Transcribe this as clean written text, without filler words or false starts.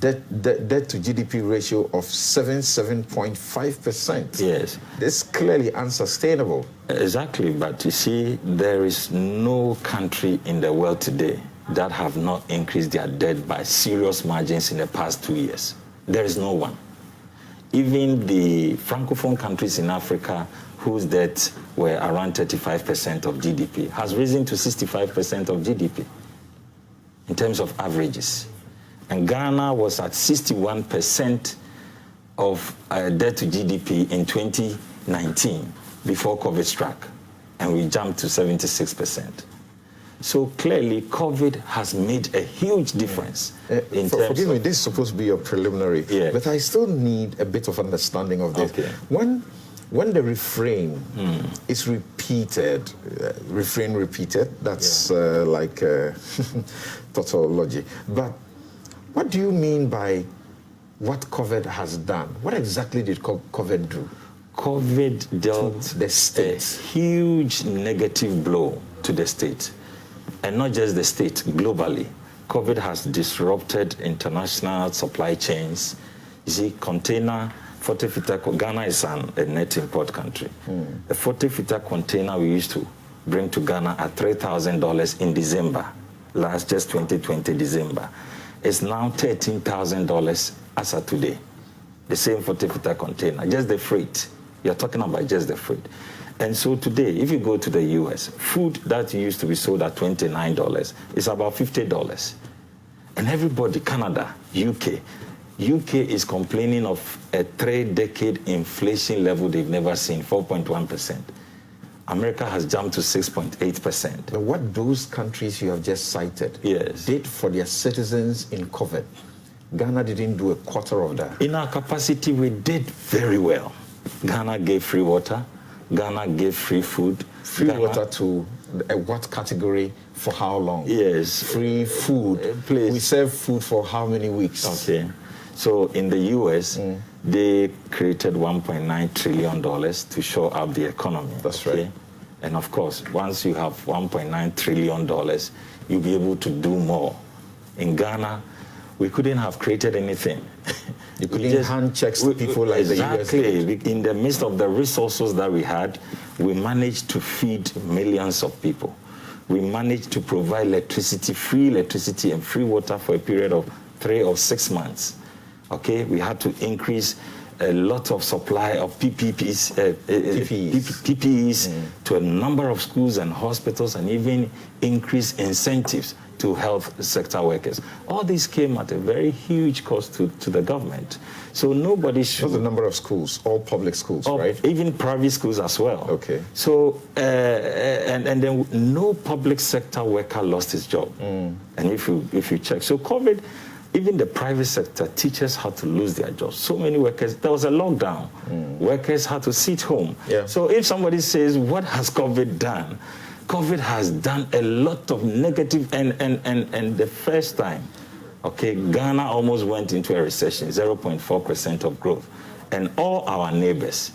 debt to GDP ratio of 7.5%. Yes. This is clearly unsustainable. Exactly, but you see, there is no country in the world today that have not increased their debt by serious margins in the past 2 years. There is no one. Even the Francophone countries in Africa, whose debts were around 35% of GDP, has risen to 65% of GDP in terms of averages. And Ghana was at 61% of debt to GDP in 2019 before COVID struck, and we jumped to 76%. So clearly, COVID has made a huge difference. Forgive me, this is supposed to be a preliminary, but I still need a bit of understanding of this. Okay. When the refrain is repeated, repeated, that's like tautology. But what do you mean by what COVID has done? What exactly did COVID do? COVID dealt the state a huge negative blow to the state. And not just the state, globally. COVID has disrupted international supply chains. You see, container, 40-footer, Ghana is a net import country. A 40-footer container we used to bring to Ghana at $3,000 in December, just 2020 December. It's now $13,000 as of today. The same 40-footer container, just the freight. You're talking about just the freight. And so today, if you go to the US, food that used to be sold at $29 is about $50. And everybody, Canada, UK is complaining of a 3-decade inflation level they've never seen, 4.1%. America has jumped to 6.8%. What those countries you have just cited did for their citizens in COVID, Ghana didn't do a quarter of that. In our capacity, we did very well. Ghana gave free water. Ghana gave free food. Free water to what category, for how long? Yes. Free food. We serve food for how many weeks? Okay. So in the US, they created $1.9 trillion to shore up the economy. That's right. And of course, once you have $1.9 trillion, you'll be able to do more. In Ghana, we couldn't have created anything. You couldn't hand checks to people like the US. Exactly. In the midst of the resources that we had, we managed to feed millions of people. We managed to provide electricity, free electricity and free water for a period of 3 or 6 months. Okay, we had to increase a lot of supply of PPEs to a number of schools and hospitals, and even increase incentives to health sector workers. All this came at a very huge cost to the government. So nobody should... What's the number of schools? All public schools, right? Even private schools as well. Okay. So, and then no public sector worker lost his job. And if you check, so COVID, even the private sector, teachers had to lose their jobs. So many workers, there was a lockdown. Workers had to sit home. So if somebody says, what has COVID done? COVID has done a lot of negative, and the first time, okay, Ghana almost went into a recession, 0.4% of growth. And all our neighbors,